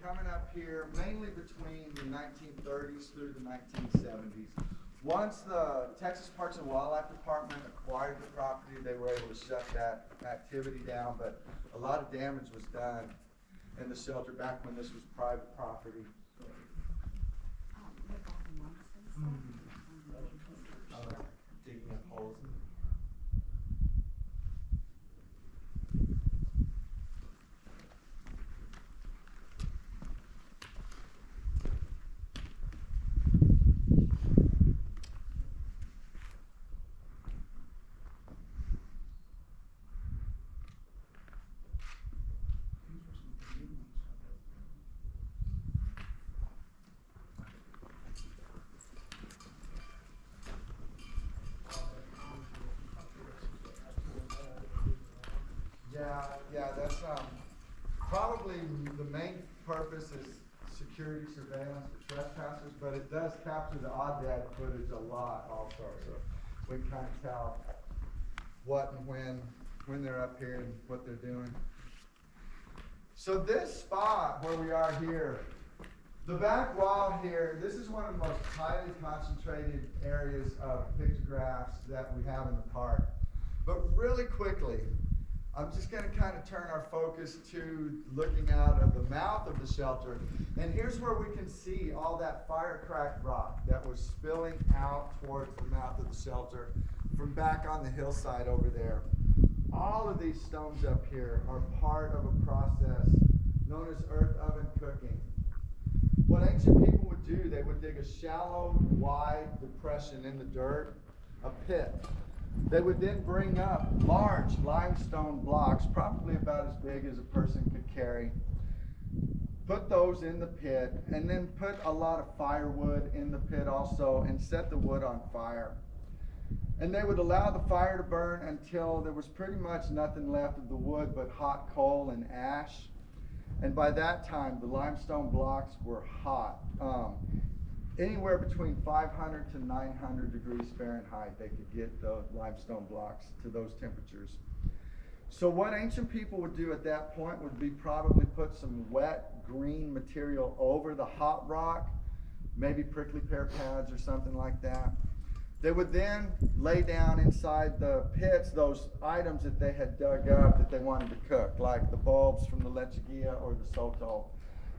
coming up here mainly between the 1930s through the 1970s. Once the Texas Parks and Wildlife Department acquired the property, they were able to shut that activity down, but a lot of damage was done in the shelter back when this was private property. Digging up holes. Yeah, that's probably the main purpose is security surveillance for trespassers, but it does capture the odd dad footage a lot also, so we can kind of tell what and when they're up here and what they're doing. So this spot where we are here, the back wall here, this is one of the most highly concentrated areas of pictographs that we have in the park. But really quickly, I'm just going to kind of turn our focus to looking out of the mouth of the shelter. And here's where we can see all that fire-cracked rock that was spilling out towards the mouth of the shelter from back on the hillside over there. All of these stones up here are part of a process known as earth oven cooking. What ancient people would do, they would dig a shallow, wide depression in the dirt, a pit. They would then bring up large limestone blocks, probably about as big as a person could carry, put those in the pit, and then put a lot of firewood in the pit also, and set the wood on fire. And they would allow the fire to burn until there was pretty much nothing left of the wood but hot coal and ash. And by that time, the limestone blocks were hot. Anywhere between 500 to 900 degrees Fahrenheit, they could get the limestone blocks to those temperatures. So what ancient people would do at that point would be probably put some wet green material over the hot rock, maybe prickly pear pads or something like that. They would then lay down inside the pits those items that they had dug up that they wanted to cook, like the bulbs from the lechuguilla or the soto.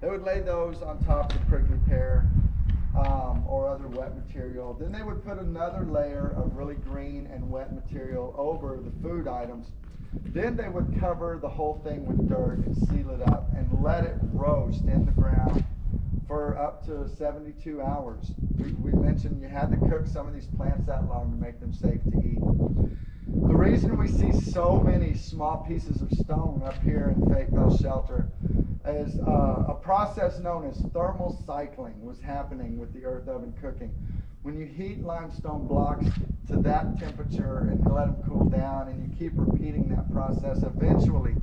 They would lay those on top of the prickly pear or other wet material. Then they would put another layer of really green and wet material over the food items. Then they would cover the whole thing with dirt and seal it up and let it roast in the ground for up to 72 hours. We mentioned you had to cook some of these plants that long to make them safe to eat. The reason we see so many small pieces of stone up here in Fayetteville Shelter is a process known as thermal cycling was happening with the earth oven cooking. When you heat limestone blocks to that temperature and let them cool down and you keep repeating that process, eventually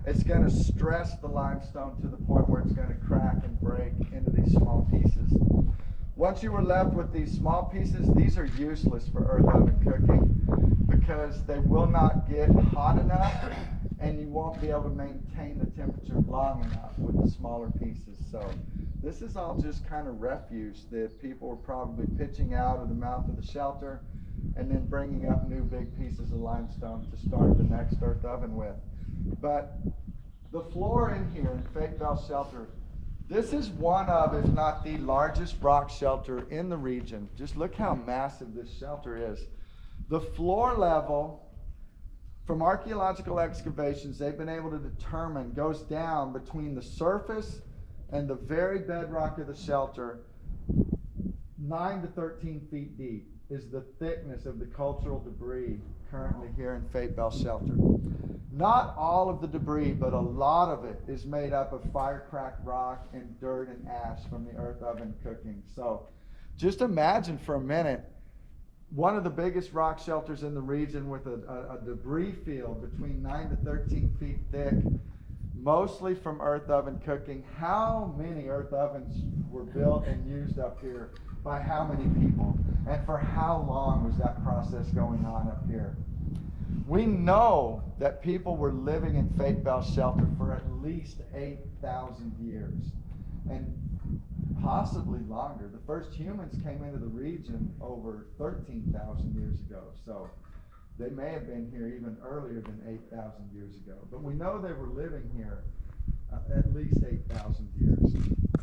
it's going to stress the limestone to the point where it's going to crack and break into these small pieces. Once you were left with these small pieces, these are useless for earth oven cooking because they will not get hot enough and you won't be able to maintain the temperature long enough with the smaller pieces. So this is all just kind of refuse that people were probably pitching out of the mouth of the shelter and then bringing up new big pieces of limestone to start the next earth oven with. But the floor in here in Fayetteville Shelter, this is one of, if not the largest rock shelter in the region. Just look how massive this shelter is. The floor level, from archaeological excavations, they've been able to determine goes down between the surface and the very bedrock of the shelter. 9 to 13 feet deep is the thickness of the cultural debris currently here in Fayetteville Shelter. Not all of the debris, but a lot of it is made up of fire-cracked rock and dirt and ash from the earth oven cooking. So just imagine for a minute one of the biggest rock shelters in the region with a debris field between 9 to 13 feet thick, mostly from earth oven cooking. How many earth ovens were built and used up here by how many people? And for how long was that process going on up here? We know that people were living in Fayetteville Shelter for at least 8,000 years. and possibly longer. The first humans came into the region over 13,000 years ago, so they may have been here even earlier than 8,000 years ago. But we know they were living here at least 8,000 years.